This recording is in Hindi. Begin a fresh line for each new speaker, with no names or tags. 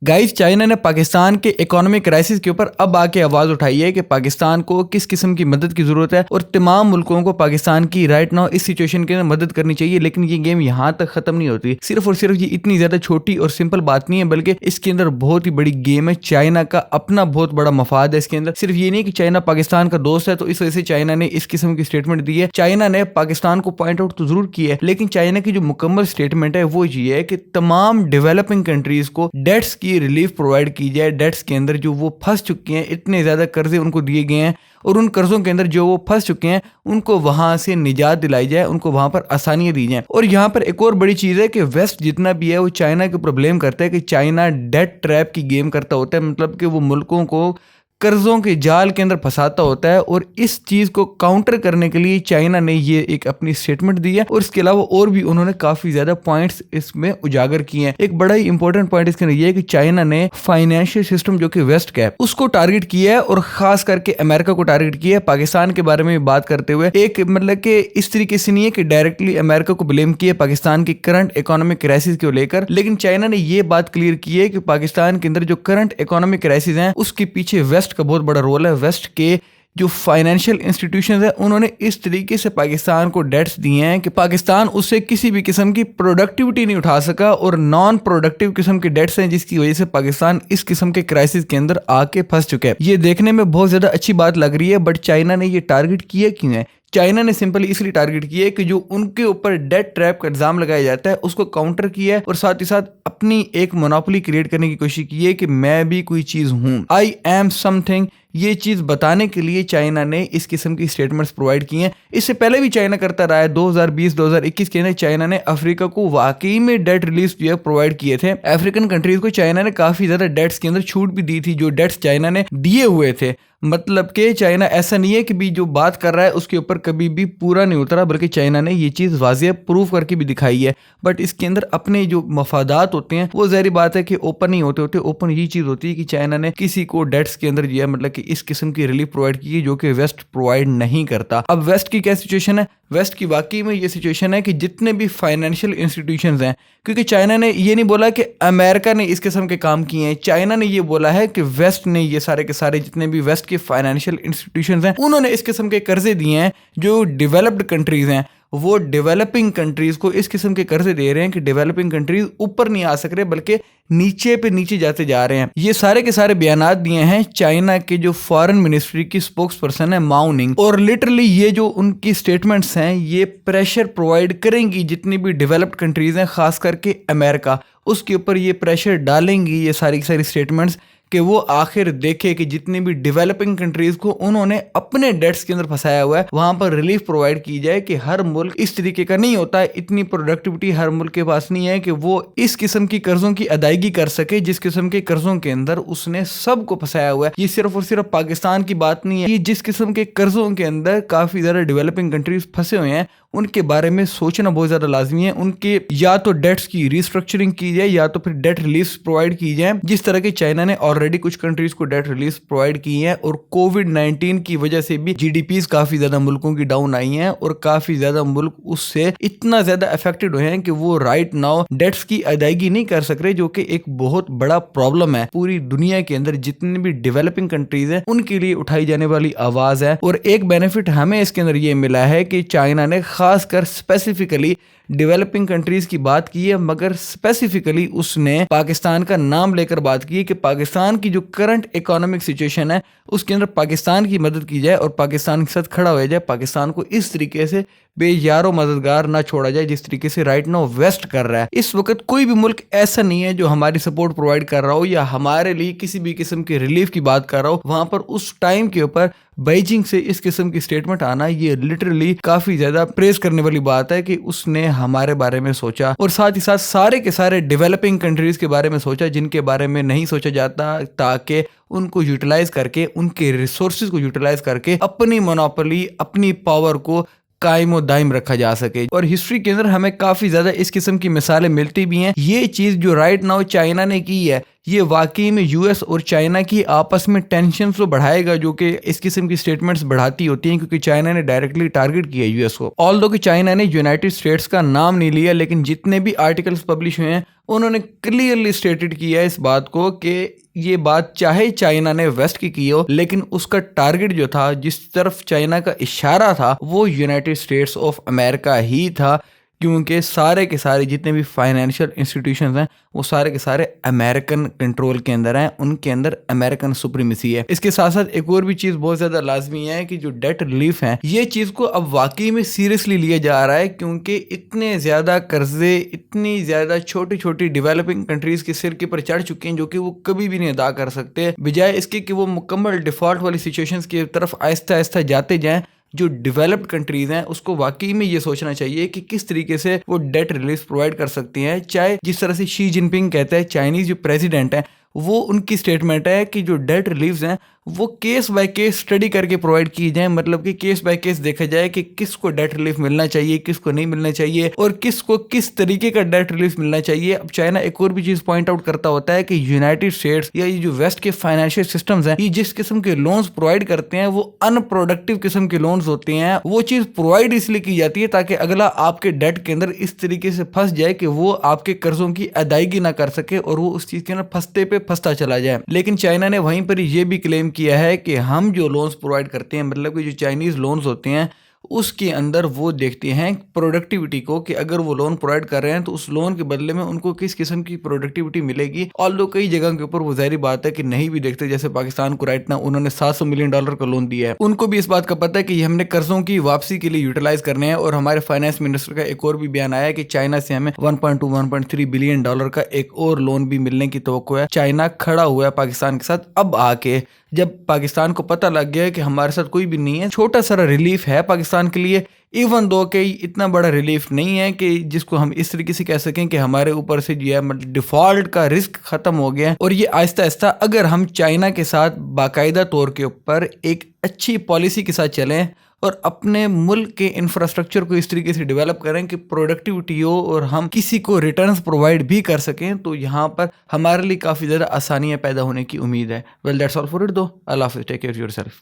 गाइस, चाइना ने पाकिस्तान के इकोनॉमिक क्राइसिस के ऊपर अब आके आवाज उठाई है कि पाकिस्तान को किस किस्म की मदद की जरूरत है और तमाम मुल्कों को पाकिस्तान की राइट नाउ इस सिचुएशन के अंदर मदद करनी चाहिए। लेकिन ये गेम यहाँ तक खत्म नहीं होती। सिर्फ और सिर्फ ये इतनी ज्यादा छोटी और सिंपल बात नहीं है, बल्कि इसके अंदर बहुत ही बड़ी गेम है। चाइना का अपना बहुत बड़ा मफाद है इसके अंदर। सिर्फ ये नहीं कि चाइना पाकिस्तान का दोस्त है तो इस वजह से चाइना ने इस किस्म की स्टेटमेंट दी है। चाइना ने पाकिस्तान को पॉइंट आउट तो जरूर किया है, लेकिन चाइना की जो मुकम्मल स्टेटमेंट है वो ये है कि तमाम डेवलपिंग कंट्रीज को डेट्स की रिलीफ प्रोवाइड की जाए। डेट्स के अंदर जो वो फंस चुके हैं, इतने ज्यादा कर्जे उनको दिए गए हैं और उन कर्जों के अंदर जो वो फंस चुके हैं उनको वहां से निजात दिलाई जाए, उनको वहां पर आसानियां दी जाए। और यहाँ पर एक और बड़ी चीज है कि वेस्ट जितना भी है वो चाइना के ऊपर ब्लेम करता है कि चाइना डेट ट्रैप की गेम करता होता है, मतलब कि वो मुल्कों को कर्जों के जाल के अंदर फंसाता होता है। और इस चीज को काउंटर करने के लिए चाइना ने ये एक अपनी स्टेटमेंट दी है और इसके अलावा और भी उन्होंने काफी ज्यादा पॉइंट्स इसमें उजागर किए हैं। एक बड़ा ही इंपॉर्टेंट पॉइंट इसके अंदर ये है कि चाइना ने फाइनेंशियल सिस्टम जो कि वेस्ट का है उसको टारगेट किया है और खास करके अमेरिका को टारगेट किया है। पाकिस्तान के बारे में बात करते हुए एक मतलब कि इस तरीके से नहीं है कि डायरेक्टली अमेरिका को ब्लेम किया पाकिस्तान की करंट इकोनॉमिक क्राइसिस को लेकर, लेकिन चाइना ने ये बात क्लियर की है कि पाकिस्तान के अंदर जो करंट इकोनॉमिक क्राइसिस है उसके पीछे वेस्ट का बहुत बड़ा रोल है। वेस्ट के जो फाइनेंशियल इंस्टीट्यूशंस है उन्होंने इस तरीके से पाकिस्तान को डेट्स दिए हैं कि पाकिस्तान उससे किसी भी किस्म की प्रोडक्टिविटी नहीं उठा सका और नॉन प्रोडक्टिव किस्म के डेट्स हैं, जिसकी वजह से पाकिस्तान इस किस्म के क्राइसिस के अंदर आके फंस चुका है। ये देखने में बहुत ज्यादा अच्छी बात लग रही है, बट चाइना ने ये टारगेट किया क्यों है? चाइना ने सिंपली इसलिए टारगेट किया है कि जो उनके ऊपर डेट ट्रैप का इल्जाम लगाया जाता है उसको काउंटर किया है और साथ ही साथ अपनी एक मोनोपोली क्रिएट करने की कोशिश की है कि मैं भी कोई चीज हूं, आई एम समथिंग। ये चीज बताने के लिए चाइना ने इस किस्म की स्टेटमेंट्स प्रोवाइड की हैं। इससे पहले भी चाइना करता रहा है। 2020-2021 के अंदर चाइना ने अफ्रीका को वाकई में डेट रिलीफ जो है प्रोवाइड किए थे। अफ्रीकन कंट्रीज को चाइना ने काफी ज्यादा डेट्स के अंदर छूट भी दी थी, जो डेट्स चाइना ने दिए हुए थे। मतलब कि चाइना ऐसा नहीं है कि भी जो बात कर रहा है उसके ऊपर कभी भी पूरा नहीं उतरा, बल्कि चाइना ने ये चीज वाज़ेह प्रूव करके भी दिखाई है। बट इसके अंदर अपने जो मफादात होते हैं वो ज़ाहिर बात है कि ओपन नहीं होते। ओपन ये चीज होती है कि चाइना ने किसी को डेट्स के अंदर जो है मतलब कि इस किस्म की रिलीफ प्रोवाइड की है जो कि वेस्ट प्रोवाइड नहीं करता। अब वेस्ट की क्या सिचुएशन है? वेस्ट की वाकई में ये सिचुएशन है कि जितने भी फाइनेंशियल इंस्टीट्यूशंस हैं, क्योंकि चाइना ने ये नहीं बोला कि अमेरिका ने इस किस्म के काम किए हैं, चाइना ने ये बोला है कि वेस्ट ने ये सारे के सारे जितने भी वेस्ट के फाइनेंशियल इंस्टीट्यूशंस हैं उन्होंने इस किस्म के कर्जे दिए हैं। जो डेवलप्ड कंट्रीज हैं वो डेवलपिंग कंट्रीज को इस किस्म के कर्जे दे रहे हैं कि डेवलपिंग कंट्रीज ऊपर नहीं आ सक रहे बल्कि नीचे पे नीचे जाते जा रहे हैं। ये सारे के सारे बयानात दिए हैं चाइना के जो फॉरेन मिनिस्ट्री की स्पोक्स पर्सन है माओ निंग। और लिटरली ये जो उनकी स्टेटमेंट्स हैं ये प्रेशर प्रोवाइड करेंगी जितनी भी डेवलप्ड कंट्रीज हैं, खास करके अमेरिका, उसके ऊपर ये प्रेशर डालेंगी ये सारी की सारी स्टेटमेंट्स कि वो आखिर देखे कि जितनी भी डेवलपिंग कंट्रीज को उन्होंने अपने डेट्स के अंदर फंसाया हुआ है वहां पर रिलीफ प्रोवाइड की जाए। कि हर मुल्क इस तरीके का नहीं होता है, इतनी प्रोडक्टिविटी हर मुल्क के पास नहीं है कि वो इस किस्म की कर्जों की अदायगी कर सके जिस किस्म के कर्जों के अंदर उसने सबको फंसाया हुआ है। ये सिर्फ और सिर्फ पाकिस्तान की बात नहीं है, ये जिस किस्म के कर्जों के अंदर काफी ज्यादा डेवलपिंग कंट्रीज फंसे हुए हैं उनके बारे में सोचना बहुत ज्यादा लाजमी है। उनके या तो डेट्स की रिस्ट्रक्चरिंग की जाए या तो फिर डेट रिलीफ प्रोवाइड की जाए, जिस तरह की चाइना ने ऑलरेडी कुछ कंट्रीज को डेट रिलीफ प्रोवाइड की है। और कोविड-19 की वजह से भी जीडीपीज काफी ज्यादा मुल्कों की डाउन आई हैं और काफी ज्यादा मुल्क उससे इतना ज्यादा अफेक्टेड हुए हैं कि वो राइट नाउ डेट्स की अदायगी नहीं कर सक रहे, जो कि एक बहुत बड़ा प्रॉब्लम है। पूरी दुनिया के अंदर जितनी भी डेवलपिंग कंट्रीज हैं उनके लिए उठाई जाने वाली आवाज है। और एक बेनिफिट हमें इसके अंदर ये मिला है कि चाइना ने खासकर स्पेसिफिकली डेवलपिंग कंट्रीज की बात की है, मगर स्पेसिफिकली उसने पाकिस्तान का नाम लेकर बात की है कि पाकिस्तान की जो करंट इकोनॉमिक सिचुएशन है उसके अंदर पाकिस्तान की मदद की जाए और पाकिस्तान के साथ खड़ा हो जाए। पाकिस्तान को इस तरीके से बेयारो मददगार ना छोड़ा जाए जिस तरीके से राइट नाउ वेस्ट कर रहा है। इस वक्त कोई भी मुल्क ऐसा नहीं है जो हमारी सपोर्ट प्रोवाइड कर रहा हो या हमारे लिए किसी भी किस्म के रिलीफ की बात कर रहा हो। वहां पर उस टाइम के ऊपर बीजिंग से इस किस्म की स्टेटमेंट आना ये लिटरली काफी ज्यादा प्रेज करने वाली बात है कि उसने हमारे बारे में सोचा और साथ ही साथ सारे के सारे डेवलपिंग कंट्रीज के बारे में सोचा जिनके बारे में नहीं सोचा जाता, ताकि उनको यूटिलाइज करके उनके रिसोर्सेज को यूटिलाइज करके अपनी मोनोपोली अपनी पावर को कायम दायम रखा जा सके। और हिस्ट्री के अंदर हमें काफी ज्यादा इस किस्म की मिसालें मिलती भी हैं। ये चीज जो राइट नाउ चाइना ने की है ये वाकई में यूएस और चाइना की आपस में टेंशन तो बढ़ाएगा, जो कि इस किस्म की स्टेटमेंट्स बढ़ाती होती हैं, क्योंकि चाइना ने डायरेक्टली टारगेट किया यूएस को। ऑल्दो कि चाइना ने यूनाइटेड स्टेट्स का नाम नहीं लिया, लेकिन जितने भी आर्टिकल्स पब्लिश हुए हैं उन्होंने क्लियरली स्टेटेड किया है इस बात को कि ये बात चाहे चाइना ने वेस्ट की हो, लेकिन उसका टारगेट जो था, जिस तरफ चाइना का इशारा था, वो यूनाइटेड स्टेट्स ऑफ अमेरिका ही था, क्योंकि सारे के सारे जितने भी फाइनेंशियल इंस्टीट्यूशंस हैं वो सारे के सारे अमेरिकन कंट्रोल के अंदर हैं, उनके अंदर अमेरिकन सुप्रीमेसी है। इसके साथ साथ एक और भी चीज़ बहुत ज़्यादा लाजमी है कि जो डेट रिलीफ है, ये चीज़ को अब वाकई में सीरियसली लिया जा रहा है, क्योंकि इतने ज़्यादा कर्जे, इतनी ज़्यादा छोटी छोटी डेवलपिंग कंट्रीज़ के सिर के ऊपर चढ़ चुके हैं, जो कि वो कभी भी नहीं अदा कर सकते। बजाय इसके कि वो मुकम्मल डिफ़ॉल्ट वाली सिचुएशंस की तरफ आहिस्ता आहिस्ता जाते जाएं, जो डेवलप्ड कंट्रीज हैं उसको वाकई में ये सोचना चाहिए कि किस तरीके से वो डेट रिलीफ प्रोवाइड कर सकती हैं। चाहे जिस तरह से शी जिनपिंग कहते हैं, चाइनीज जो प्रेसिडेंट है, वो उनकी स्टेटमेंट है कि जो डेट रिलीफ्स हैं वो केस बाय केस स्टडी करके प्रोवाइड की जाए, मतलब कि केस बाय केस देखा जाए कि किसको डेट रिलीफ मिलना चाहिए, किसको नहीं मिलना चाहिए और किसको किस तरीके का डेट रिलीफ मिलना चाहिए। अब चाइना एक और भी चीज पॉइंट आउट करता होता है कि यूनाइटेड स्टेट्स या ये जो वेस्ट के फाइनेंशियल सिस्टम्स हैं, ये जिस किस्म के लोन्स प्रोवाइड करते हैं वो अनप्रोडक्टिव किस्म के लोन्स होते हैं। वो चीज प्रोवाइड इसलिए की जाती है ताकि अगला आपके डेट के अंदर इस तरीके से फंस जाए कि वो आपके कर्जों की अदायगी ना कर सके और वो उस चीज के अंदर फंसते पे फंसता चला जाए। लेकिन चाइना ने वहीं पर ये भी क्लेम किया है कि हम जो लोन्स प्रोवाइड करते हैं, मतलब कि जो चाइनीज लोन्स होते हैं, उसके अंदर वो देखते हैं प्रोडक्टिविटी को, कि अगर वो लोन प्रोवाइड कर रहे हैं तो उस लोन के बदले में उनको किस किस्म की प्रोडक्टिविटी मिलेगी। ऑल्दो कई जगह के ऊपर वो जाहिर बात है कि नहीं भी देखते, जैसे पाकिस्तान को राइट ना उन्होंने $700 मिलियन का लोन दिया है, उनको भी इस बात का पता है कि हमने कर्जों की वापसी के लिए यूटिलाइज करने हैं। और हमारे फाइनेंस मिनिस्टर का एक और भी बयान आया कि चाइना से हमें 1.2-1.3 बिलियन डॉलर का एक और लोन भी मिलने की तवक्को है। चाइना खड़ा हुआ है पाकिस्तान के साथ। अब आके जब पाकिस्तान को पता लग गया कि हमारे साथ कोई भी नहीं है, छोटा सा रिलीफ है पाकिस्तान के लिए, इवन दो कि इतना बड़ा रिलीफ नहीं है कि जिसको हम इस तरीके से कह सकें कि हमारे ऊपर से जो है मतलब डिफॉल्ट का रिस्क खत्म हो गया है। और ये आहिस्ता आहिस्ता अगर हम चाइना के साथ बाकायदा तौर के ऊपर एक अच्छी पॉलिसी के साथ चलें और अपने मुल्क के इंफ्रास्ट्रक्चर को इस तरीके से डेवलप करें कि प्रोडक्टिविटी हो और हम किसी को रिटर्न्स प्रोवाइड भी कर सकें, तो यहाँ पर हमारे लिए काफ़ी ज़्यादा आसानियाँ पैदा होने की उम्मीद है। Well that's all for it दो। अल्लाह हाफिज़, टेक केयर ऑफ योरसेल्फ।